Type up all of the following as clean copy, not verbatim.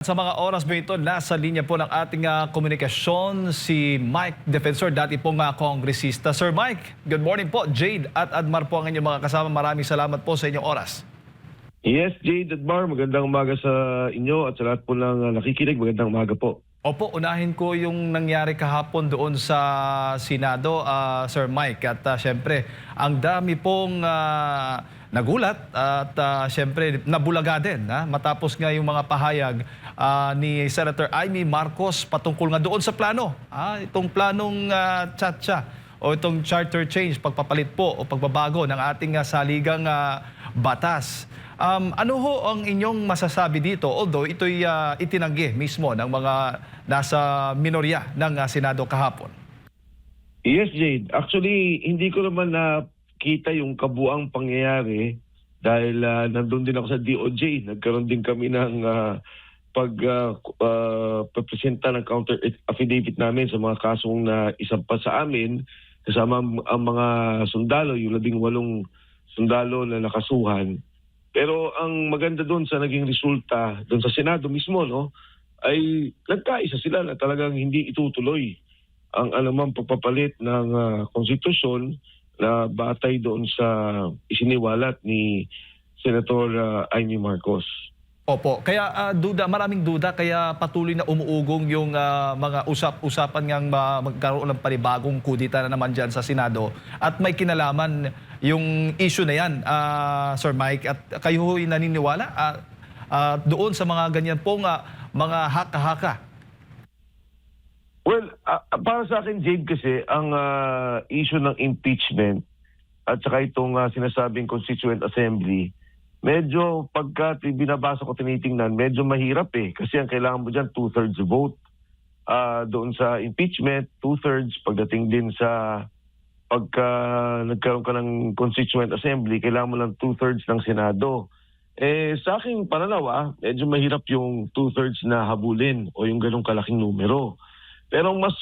Sa mga oras mo ito, nasa linya po ng ating komunikasyon si Mike Defensor, dati pong kongresista. Sir Mike, good morning po. Jade at Admar po ang inyong mga kasama. Maraming salamat po sa inyong oras. Yes, Jade at Bar, magandang umaga sa inyo at sa lahat po ng nakikinig. Magandang umaga po. Opo, unahin ko yung nangyari kahapon doon sa Senado, Sir Mike. At syempre, ang dami pong nagulat at syempre nabulaga din matapos nga yung mga pahayag ni Senator Amy Marcos patungkol nga doon sa plano. Itong planong Chatcha o itong charter change, pagpapalit po o pagbabago ng ating saligang batas. Ano ho ang inyong masasabi dito? Although ito'y itinanggi mismo ng mga nasa minorya ng Senado kahapon. Yes, Jade. Actually, hindi ko naman nakita yung kabuang pangyayari dahil nandun din ako sa DOJ. Nagkaroon din kami ng pagpresenta ng counter affidavit namin sa mga kasong na isampa sa amin kasama ang mga sundalo, yung 18 sundalo na nakasuhan. Pero ang maganda doon sa naging resulta doon sa Senado mismo, no, ay nagkaisa sila na talagang hindi itutuloy ang anumang pagpapalit ng konstitusyon na batay doon sa isiniwalat ni Senator Amy Marcos. Opo, kaya maraming duda, kaya patuloy na umuugong yung mga usap-usapan ngang magkaroon ng panibagong kudita na naman dyan sa Senado. At may kinalaman yung issue na yan, Sir Mike. At kayo ho'y naniniwala doon sa mga ganyan pong mga haka-haka? Well, para sa akin, Jade, kasi ang issue ng impeachment at saka itong sinasabing Constituent Assembly, medyo pagka binabasa ko, tinitingnan, medyo mahirap eh. Kasi ang kailangan mo dyan, 2/3 vote. Doon sa impeachment, 2/3. Pagdating din sa pagka nagkaroon ka ng Constituent Assembly, kailangan mo lang 2/3 ng Senado. Sa aking pananaw, medyo mahirap yung 2/3 na habulin o yung ganong kalaking numero. Pero mas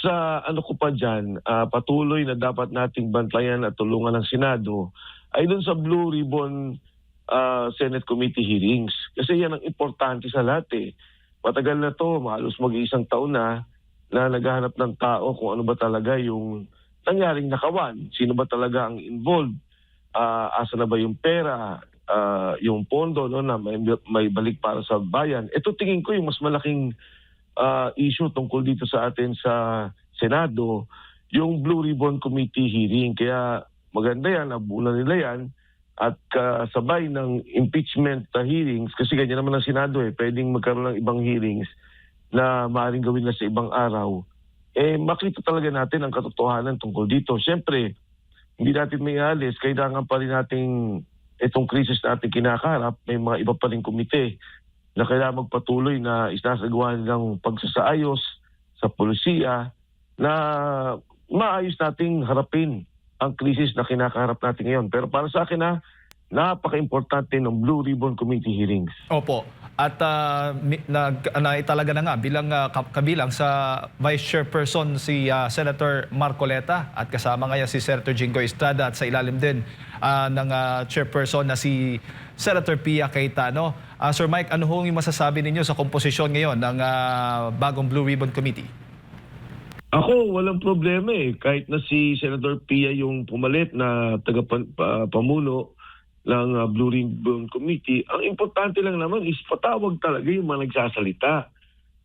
ano ko pa dyan, patuloy na dapat nating bantayan at tulungan ng Senado ay doon sa Blue Ribbon Senate Committee hearings. Kasi yan ang importante sa lahat eh. Matagal na to, halos mag-iisang taon na naghahanap ng tao kung ano ba talaga yung nangyaring nakawan. Sino ba talaga ang involved? Asa na ba yung pera? Yung pondo no, na may balik para sa bayan. Ito tingin ko yung mas malaking issue tungkol dito sa atin sa Senado, yung Blue Ribbon Committee hearing. Kaya maganda yan, nabunan nila yan. At kasabay ng impeachment hearings, kasi ganyan naman ang Senado eh, pwedeng magkaroon ng ibang hearings na maaaring gawin na sa ibang araw, makita talaga natin ang katotohanan tungkol dito. Siyempre, hindi natin may alis, kailangan pa rin nating itong krisis na ating kinakaharap, may mga iba pa rin komite na kailangan magpatuloy na isasagawa ng pagsasaayos sa polisiya na maayos nating harapin ang krisis na kinakaharap natin ngayon. Pero para sa akin napaka-importante ng Blue Ribbon Committee hearings. Opo. At naitalaga na nga bilang kabilang sa Vice Chairperson si Senator Marcoleta at kasama ngayon si Senator Jingo Estrada at sa ilalim din ng Chairperson na si Senator Pia Cayetano. Sir Mike, ano hong masasabi ninyo sa komposisyon ngayon ng bagong Blue Ribbon Committee? Ako, walang problema eh. Kahit na si Senator Pia yung pumalit na tagapamuno ng Blue Ribbon Committee, ang importante lang naman is patawag talaga yung mga nagsasalita.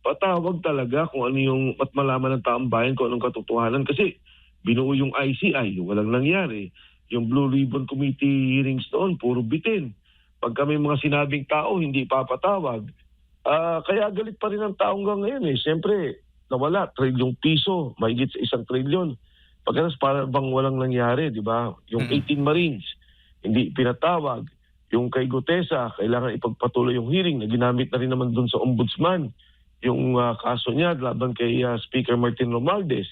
Patawag talaga kung ano yung at malaman ng taong bayan kung anong katotohanan. Kasi binuo yung ICI, yung walang nangyari. Yung Blue Ribbon Committee hearings noon, puro bitin. Pag kami mga sinabing tao, hindi papatawag. Kaya galit pa rin ang tao hanggang ngayon eh. Siyempre, nawala, trilyong piso, mahigit sa 1 trilyon. Pagkatapos para bang walang nangyari, di ba? Yung 18 Marines, hindi pinatawag. Yung kay Gutesa, kailangan ipagpatuloy yung hearing na ginamit na rin naman dun sa ombudsman. Yung kaso niya laban kay Speaker Martin Romualdez.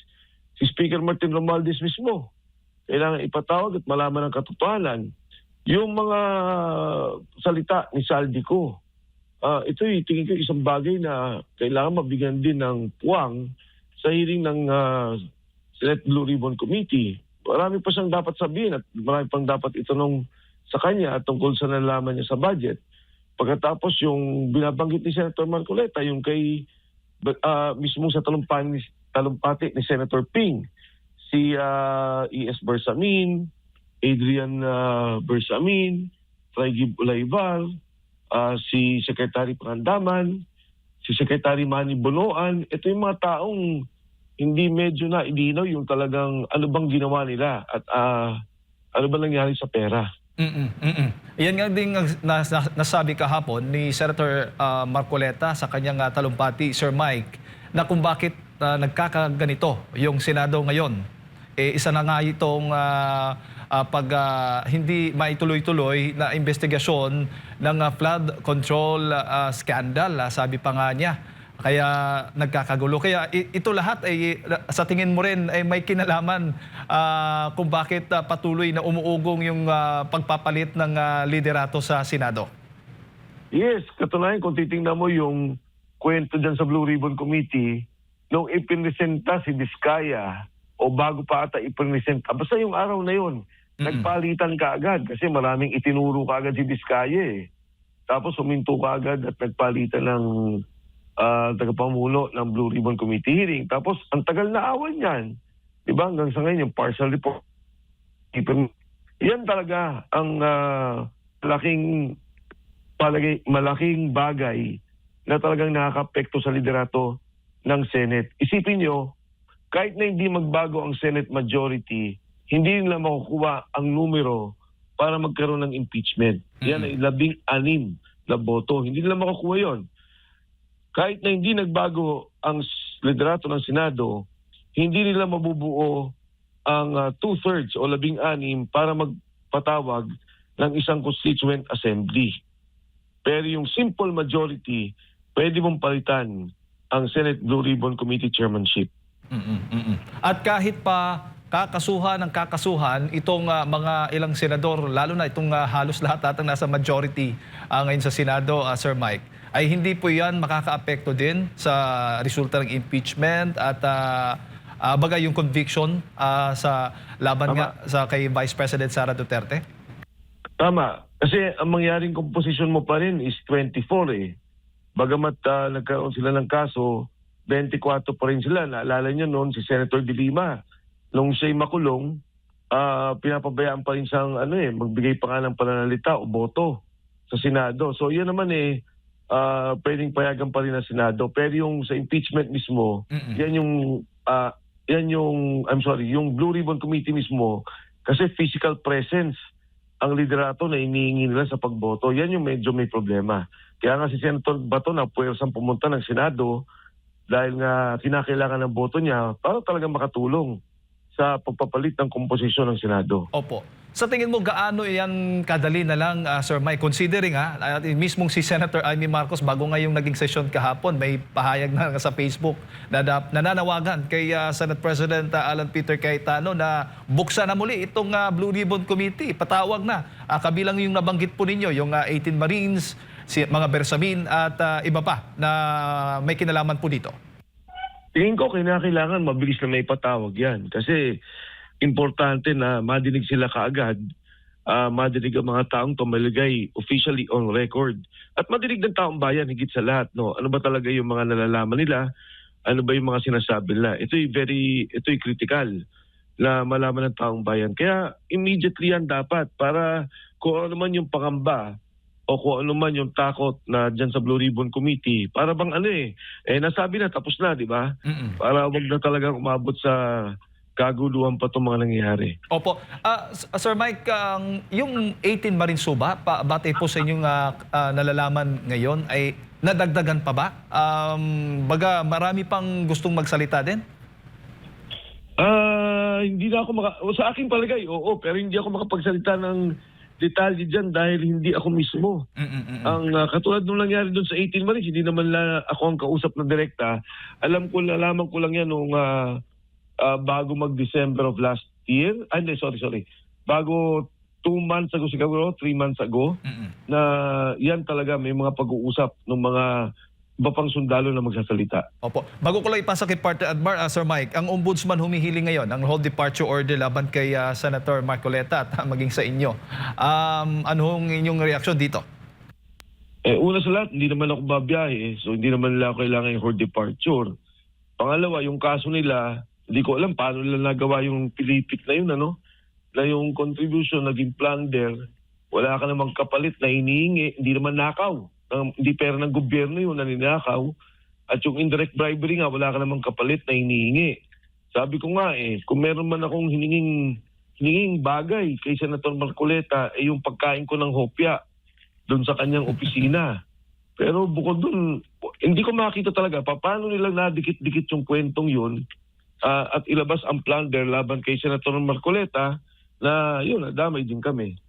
Si Speaker Martin Romualdez mismo, kailangan ipatawag at malaman ang katotohanan. Yung mga salita ni Saldico, ito tingin ko isang bagay na kailangan mabigyan din ng puwang sa hearing ng Senate Blue Ribbon Committee. Marami pa siyang dapat sabihin at marami pang dapat itanong sa kanya tungkol sa nalaman niya sa budget. Pagkatapos yung binabanggit ni Senator Marcoleta, yung kay mismo sa talumpati ni Senator Ping, si E.S. Bersamin, Adrian Bersamin, Traigib Ulaybar, si Secretary Pangandaman, si Secretary Manny Bonoan. Ito yung mga taong hindi medyo na idinaw yung talagang ano bang ginawa nila at ano ba nangyari sa pera. Yan nga din ang nasabi kahapon ni Senator Marcoleta sa kanyang talumpati, Sir Mike, na kung bakit nagkakaganito yung Senado ngayon. Isa na nga itong hindi maituloy-tuloy na investigasyon ng flood control scandal, sabi pa nga niya. Kaya nagkakagulo. Kaya ito lahat ay sa tingin mo rin ay may kinalaman kung bakit patuloy na umuugong yung pagpapalit ng liderato sa Senado. Yes, katunayan kung titingnan mo yung kwento dyan sa Blue Ribbon Committee, nung ipinresenta si Diskaya o bago pa ata ipinresenta, basta yung araw na yun, nagpalitan ka agad kasi maraming itinuro ka agad si Diskaya eh. Tapos huminto ka agad at nagpalitan ng tagapamulo ng Blue Ribbon Committee hearing. Tapos ang tagal na awan yan. Diba? Hanggang sa ngayon yung partial report. Yan talaga ang malaking bagay na talagang nakaka-apekto sa liderato ng Senate. Isipin nyo, kahit na hindi magbago ang Senate majority, hindi nila makukuha ang numero para magkaroon ng impeachment. Yan ay 16 na boto. Hindi nila makukuha yon. Kahit na hindi nagbago ang liderato ng Senado, hindi nila mabubuo ang 2/3 o 16 para magpatawag ng isang constituent assembly. Pero yung simple majority, pwede mong palitan ang Senate Blue Ribbon Committee chairmanship. At kahit pa kakasuhan itong mga ilang senador, lalo na itong halos lahat atang nasa majority ngayon sa Senado, Sir Mike, ay hindi po yan makakaapekto din sa resulta ng impeachment at bagay yung conviction sa laban nga sa kay Vice President Sara Duterte? Tama. Kasi ang mangyaring composition mo pa rin is 24 eh. Bagamat nagkaroon sila ng kaso, 24 pa rin sila. Naalala nyo noon si Senator De Lima. Nung siya'y makulong, pinapabayaan pa rin siyang magbigay pa nga ng pananalita o boto sa Senado. So yan naman pwedeng payagan pa rin ng Senado. Pero yung sa impeachment mismo, yung Blue Ribbon Committee mismo, kasi physical presence ang liderato na inihingi nila sa pagboto. Yan yung medyo may problema. Kaya nga si Senator Bato na puwersang pumunta ng Senado dahil nga kinakailangan ng boto niya para talaga makatulong sa pagpapalit ng komposisyon ng Senado. Opo. Sa tingin mo, gaano yan kadali na lang, Sir Mike? Considering mismong si Senator Amy Marcos, bago ngayong naging session kahapon, may pahayag na sa Facebook na nananawagan kay Senate President Alan Peter Cayetano na buksan na muli itong Blue Ribbon Committee. Patawag na. Kabilang yung nabanggit po ninyo, yung 18 Marines, mga Bersamin at iba pa na may kinalaman po dito. Tingin ko kailangan mabilis na may patawag yan. Kasi importante na madinig sila kaagad, madinig ang mga taong tumalagay officially on record. At madinig ng taong bayan higit sa lahat. No? Ano ba talaga yung mga nalalaman nila? Ano ba yung mga sinasabi nila? Ito'y critical na malaman ng taong bayan. Kaya immediately yan dapat para kung ano man yung pangamba o kung ano man yung takot na dyan sa Blue Ribbon Committee, para bang nasabi na tapos na, di ba? Para wag na talagang umabot sa kaguluhan pa itong mga nangyayari. Opo. Sir Mike, yung 18 Marines ba, batay po sa inyong nalalaman ngayon, ay nadagdagan pa ba? Baga marami pang gustong magsalita din? Hindi na ako sa aking palagay, oo, pero hindi ako makapagsalita ng detalye dyan dahil hindi ako mismo. Ang katulad nung nangyari doon sa 18 Marines, hindi naman ako ang kausap na direkta. Nalaman ko lang yan nung bago mag-December of last year. Sorry. Bago 2 months ago siguro, 3 months ago, na yan talaga may mga pag-uusap ng mga iba pang sundalo na magsasalita. Opo. Bago ko lang ipasa kay Partner Admar, Sir Mike, ang Ombudsman humihiling ngayon ng hold departure order laban kay Senator Marcoleta at maging sa inyo. Anong inyong reaksyon dito? Una sa lahat, hindi naman ako babiyahe, so hindi naman nila ako kailangan for departure. Pangalawa, yung kaso nila, hindi ko alam paano nila nagawa yung pilipit na yun, ano? Na yung contribution naging plunder, wala ka namang kapalit na hinihingi, hindi naman nakaw. Hindi pera ng gobyerno yun na ninakaw. At yung indirect bribery nga, wala ka namang kapalit na hinihingi. Sabi ko nga kung meron man akong hininging bagay kay Senator Marcoleta, yung pagkain ko ng hopya doon sa kanyang opisina. Pero bukod doon, hindi ko makita talaga paano nilang nadikit-dikit yung kwentong yun at ilabas ang plunder laban kay Senator Marcoleta na yun, nadamay din kami.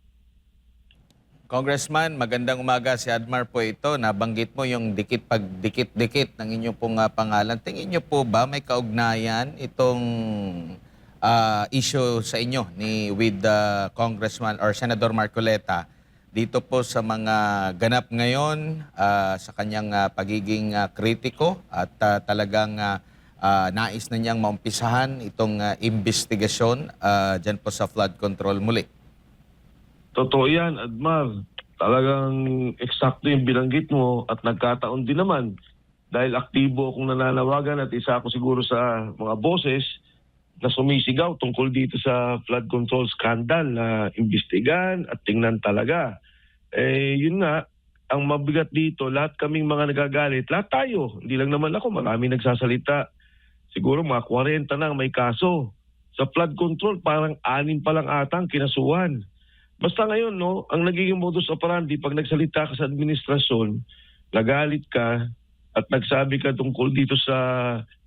Congressman, magandang umaga. Si Admar po ito. Nabanggit mo yung pagdikit-dikit ng inyong pong pangalan. Tingin niyo po ba may kaugnayan itong issue sa inyo with Congressman or Senador Marcoleta dito po sa mga ganap ngayon sa kanyang pagiging kritiko at talagang nais na niyang maumpisahan itong investigasyon dyan po sa flood control muli? Totoo yan, Admar. Talagang eksakto yung binanggit mo at nagkataon din naman dahil aktibo akong nananawagan at isa ako siguro sa mga boses na sumisigaw tungkol dito sa flood control scandal na imbestigan at tingnan talaga. Yun nga, ang mabigat dito, lahat kaming mga nagagalit, lahat tayo, hindi lang naman ako, marami nagsasalita. Siguro mga 40 na may kaso. Sa flood control, parang 6 pa lang atang kinasuhan. Basta ngayon, no, ang nagiging modus operandi, pag nagsalita ka sa administrasyon, nagalit ka at nagsabi ka tungkol dito sa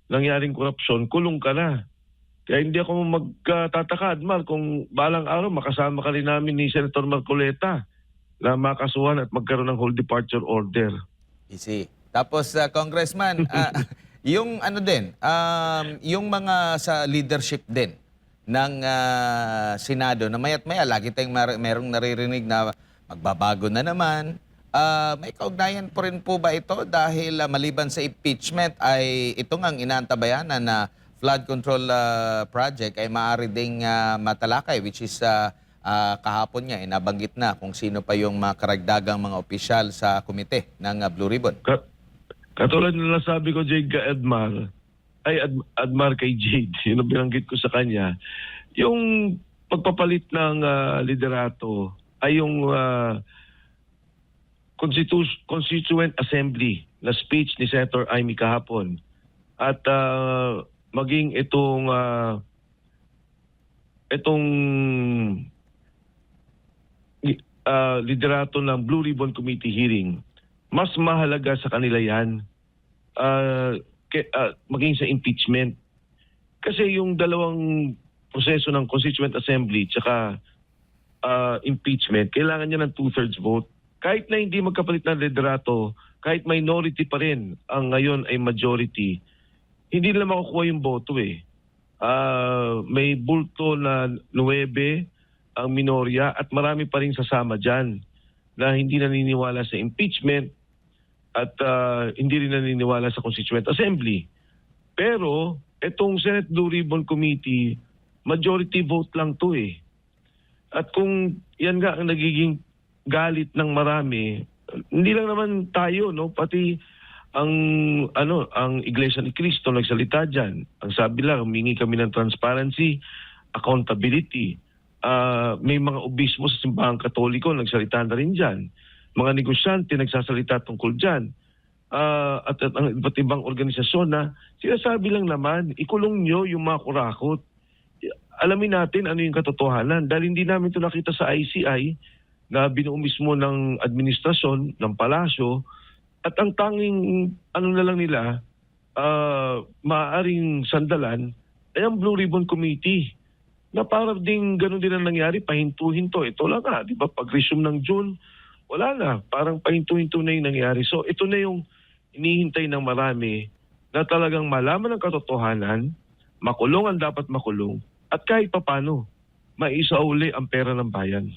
nangyaring korupsyon, kulong ka na. Kaya hindi ako magtataka, Admar, kung balang araw makasama ka rin namin ni Senator Marcoleta na makasuhan at magkaroon ng whole departure order. Easy. Tapos, Congressman, yung ano din, yung mga sa leadership din ng Senado na maya't maya, lagi tayong merong naririnig na magbabago na naman. May kaugnayan po rin po ba ito dahil maliban sa impeachment ay ito ngang inaantabayanan na flood control project ay maaari ding matalakay, which is kahapon niya nabanggit na kung sino pa yung mga karagdagang mga opisyal sa komite ng Blue Ribbon. Katulad na nasabi ko, Jade, ka Admar, Admar kay Jade, yun ang binanggit ko sa kanya, yung pagpapalit ng liderato ay yung Constituent Assembly na speech ni Senator Amy kahapon. At maging itong liderato ng Blue Ribbon Committee hearing, mas mahalaga sa kanila yan maging sa impeachment. Kasi yung dalawang proseso ng Constituent Assembly tsaka impeachment, kailangan niya ng 2/3 vote. Kahit na hindi magkapalit ng liderato, kahit minority pa rin ang ngayon ay majority, hindi nila makukuha yung boto may bulto na 9 ang minorya at marami pa rin sasama dyan na hindi naniniwala sa impeachment at hindi rin naniniwala sa Constituent Assembly. Pero itong Senate Blue Ribbon Committee, majority vote lang to At kung yan nga ang nagiging galit ng marami, hindi lang naman tayo, no, pati ang Iglesia ni Cristo nagsalita diyan. Ang sabi lang, humingi kami ng transparency, accountability. May mga obispo sa simbahang Katoliko nagsalita na rin diyan. Mga negosyante nagsasalita tungkol diyan. At ang iba't ibang organisasyon na sinasabi lang naman, ikulong nyo yung mga kurakot. Alamin natin ano yung katotohanan dahil hindi namin ito nakita sa ICI na binuo mismo ng administrasyon, ng palasyo, at ang tanging ano na lang nila, maaaring sandalan ay ang Blue Ribbon Committee na para ding ganun din ang nangyari, pahinto-hinto. Ito lang di ba, pag-resume ng June, wala na, parang pahinto-hinto na yung nangyari. So ito na yung inihintay ng marami na talagang malaman ang katotohanan, makulong ang dapat makulong, at kahit papano, maisauli ang pera ng bayan.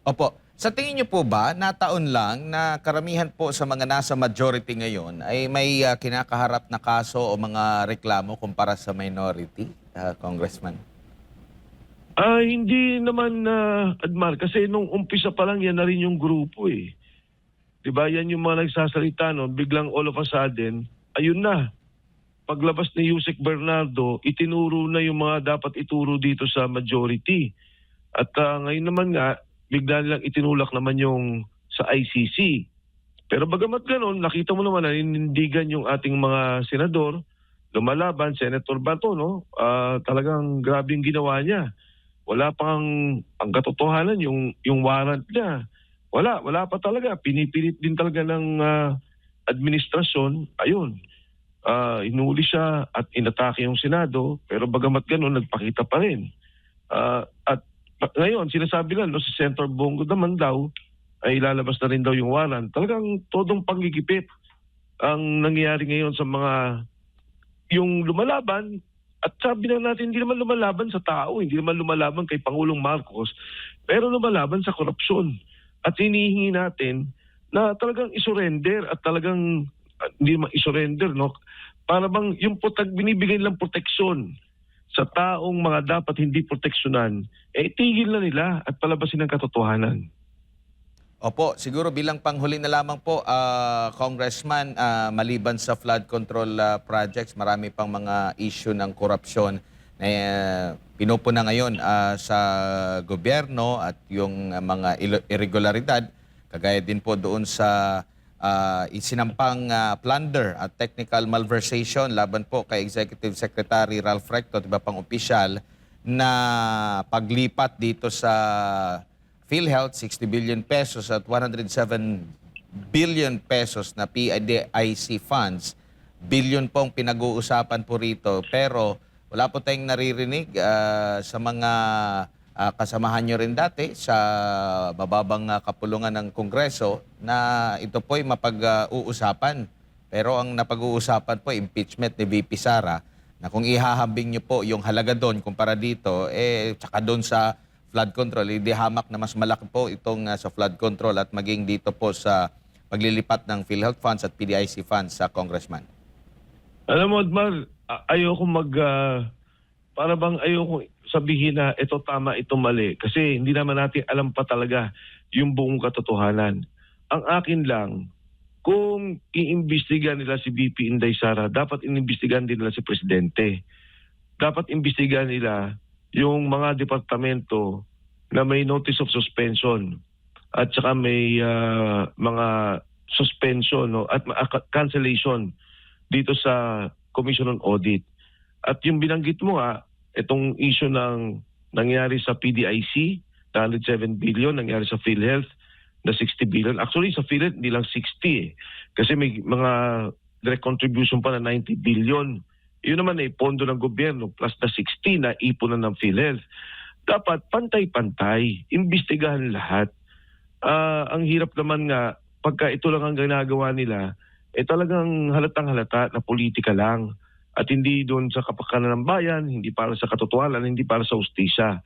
Opo. Sa tingin niyo po ba, nataon lang na karamihan po sa mga nasa majority ngayon ay may kinakaharap na kaso o mga reklamo kumpara sa minority, Congressman? Hindi naman, Admar, kasi nung umpisa pa lang yan na rin yung grupo 'Di ba? Yan yung mga nagsasalita no, biglang all of a sudden, ayun na. Paglabas ni Yusek Bernardo, itinuro na yung mga dapat ituro dito sa majority. At ngayon naman nga, bigla nilang itinulak naman yung sa ICC. Pero bagamat gano'n, nakita mo naman na ninindigan yung ating mga senador, lumalaban, Senator Bato, no? Talagang grabe yung ginawa niya. Wala pang, ang katotohanan, yung warrant niya. Wala pa talaga. Pinipilit din talaga ng administrasyon. Ayun, inuli siya at inatake yung Senado, pero bagamat gano'n, nagpakita pa rin. At ngayon, sinasabi lang, no, si Senator Bongo naman daw, ay lalabas na rin daw yung warrant. Talagang todong panggigipit ang nangyayari ngayon sa mga yung lumalaban. At sabi na natin, hindi naman lumalaban sa tao, hindi naman lumalaban kay Pangulong Marcos, pero lumalaban sa korupsyon. At hinihingi natin na talagang isurrender at talagang hindi naman isurrender, no? Para bang yung binibigay lang proteksyon sa taong mga dapat hindi proteksyonan, tigil na nila at palabasin ang katotohanan. Opo, siguro bilang panghuli na lamang po, Congressman, maliban sa flood control projects, marami pang mga issue ng korupsyon na pinupuna ngayon sa gobyerno at yung mga irregularidad, kagaya din po doon sa isinampang plunder at technical malversation laban po kay Executive Secretary Ralph Recto at iba pang opisyal na paglipat dito sa PhilHealth, 60 billion pesos at 107 billion pesos na PIDIC funds. Billion pong pinag-uusapan po rito. Pero wala po tayong naririnig sa mga kasamahan nyo rin dati sa mababang kapulungan ng Kongreso na ito po'y mapag-uusapan. Pero ang napag-uusapan po, impeachment ni VP Sara, na kung ihahambing nyo po yung halaga doon kumpara dito, tsaka doon sa flood control, hindi hamak na mas malaki po itong sa flood control at maging dito po sa paglilipat ng PhilHealth funds at PDIC funds sa Congressman. Alam mo, Admar, ayoko para bang ayoko sabihin na ito tama, ito mali. Kasi hindi naman natin alam pa talaga yung buong katotohanan. Ang akin lang, kung iimbestigahan nila si VP Inday Sara, dapat inimbestigahan din nila si Presidente. Dapat imbestigahan nila yung mga departamento na may notice of suspension at saka may mga suspension, no, at cancellation dito sa Commission on Audit. At yung binanggit mo itong issue ng nangyari sa PDIC, 107 billion, nangyari sa PhilHealth na 60 billion. Actually, sa PhilHealth, hindi lang 60 kasi may mga direct contribution pa na 90 billion. Yun naman pondo ng gobyerno plus na 60 na ipunan ng PhilHealth. Dapat pantay-pantay, imbestigahan lahat. Ang hirap naman nga, pagka ito lang ang ginagawa nila, talagang halatang-halata na politika lang. At hindi doon sa kapakanan ng bayan, hindi para sa katotohanan, hindi para sa ustisya.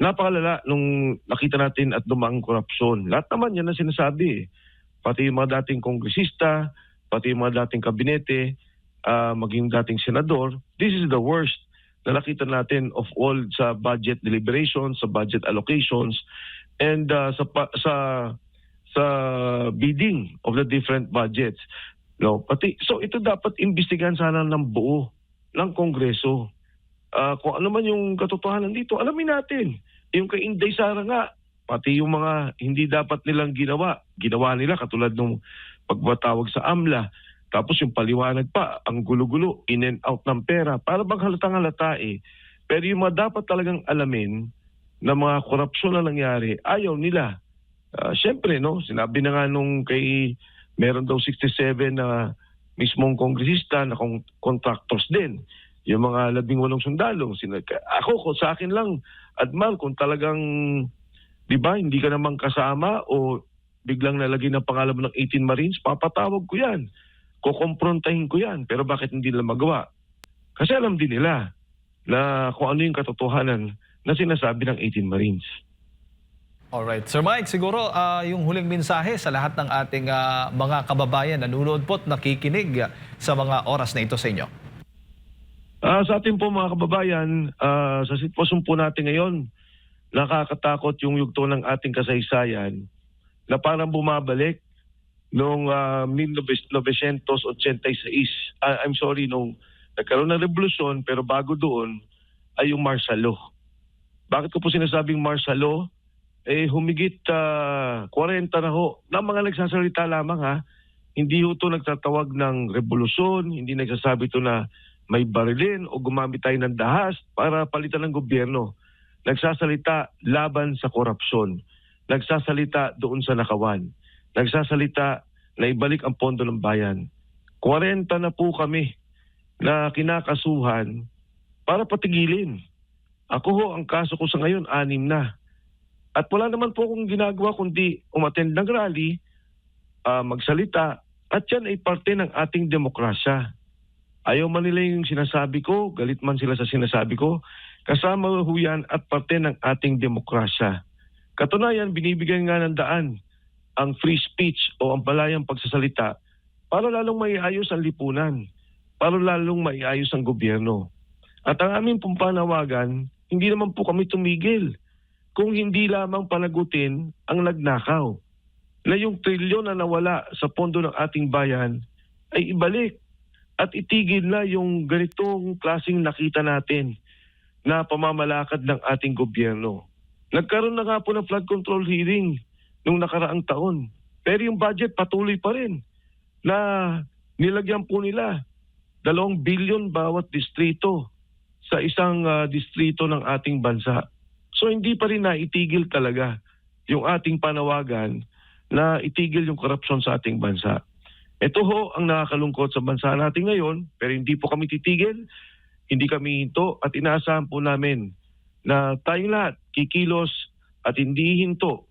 Napakalala nung nakita natin at dumang korupsyon. Lahat naman yan ang sinasabi. Pati yung mga dating kongresista, pati yung mga dating kabinete, maging dating senador, this is the worst na nakita natin of all sa budget deliberations, sa budget allocations, and sa bidding of the different budgets. No, so ito dapat imbestigahan sana ng buo ng Kongreso. Kung ano man yung katotohanan dito, alamin natin. Yung kay Inday Sara nga, pati yung mga hindi dapat nilang ginawa nila katulad ng pagbatawag sa AMLA. Tapos yung paliwanag pa, ang gulo-gulo, in and out ng pera, para bang halatang-halata Pero yung mga dapat talagang alamin na mga korupsyon na nangyari, ayaw nila. Siyempre, no, sinabi na nga nung meron daw 67 na mismong kongresista na contractors din. Yung mga 18 sundalo. Sa akin lang, Admar, kung talagang, di ba, hindi ka naman kasama o biglang nalagay ng pangalan mo ng 18 Marines, papatawag ko yan. Kukomprontahin ko yan. Pero bakit hindi nila magawa? Kasi alam din nila na kung ano yung katotohanan na sinasabi ng 18 Marines. Alright. Sir Mike, siguro yung huling mensahe sa lahat ng ating mga kababayan na nanonood po at nakikinig sa mga oras na ito sa inyo. Sa atin po mga kababayan, sa sitwasyon po natin ngayon, nakakatakot yung yugto ng ating kasaysayan na parang bumabalik noong 1986. I'm sorry, nung nagkaroon ng revolusyon, pero bago doon ay yung martial law. Bakit ko po sinasabing martial law? Humigit 40 na ho na mga nagsasalita lamang ha. Hindi ho ito nagtatawag ng revolusyon, hindi nagsasabi ito na may barilin o gumamit tayo ng dahas para palitan ng gobyerno. Nagsasalita laban sa korupsyon. Nagsasalita doon sa nakawan. Nagsasalita na ibalik ang pondo ng bayan. 40 na po kami na kinakasuhan para patigilin. Ako ho, ang kaso ko sa ngayon, 6 na. At wala naman po akong ginagawa kundi umattend ng rally, magsalita, at yan ay parte ng ating demokrasya. Ayaw man nila yung sinasabi ko, galit man sila sa sinasabi ko, kasama ho yan at parte ng ating demokrasya. Katunayan, binibigyan nga ng daan ang free speech o ang balayang pagsasalita para lalong maiayos ang lipunan, para lalong maiayos ang gobyerno. At ang aming pong panawagan, hindi naman po kami tumigil kung hindi lamang panagutin ang nagnakaw. Na yung trilyon na nawala sa pondo ng ating bayan ay ibalik at itigil na yung ganitong klaseng nakita natin na pamamalakad ng ating gobyerno. Nagkaroon na nga po ng flood control hearing nung nakaraang taon. Pero yung budget patuloy pa rin na nilagyan po nila 2 billion bawat distrito sa isang distrito ng ating bansa. So hindi pa rin naitigil talaga yung ating panawagan na itigil yung korupsyon sa ating bansa. Ito ho ang nakakalungkot sa bansa natin ngayon, pero hindi po kami titigil, hindi kami hinto at inaasahan po namin na tayong lahat kikilos at hindi hinto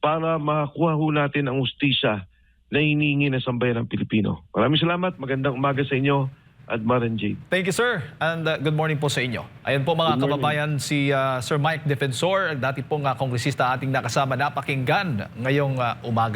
para makakuha ho natin ang hustisya na hinihingi ng sambayan ng Pilipino. Maraming salamat, magandang umaga sa inyo, Admar and Jade. Thank you, sir. And good morning po sa inyo. Ayan po mga Good morning. kababayan, si Sir Mike Defensor, dati pong kongresista ating nakasama, napakinggan ngayong umaga.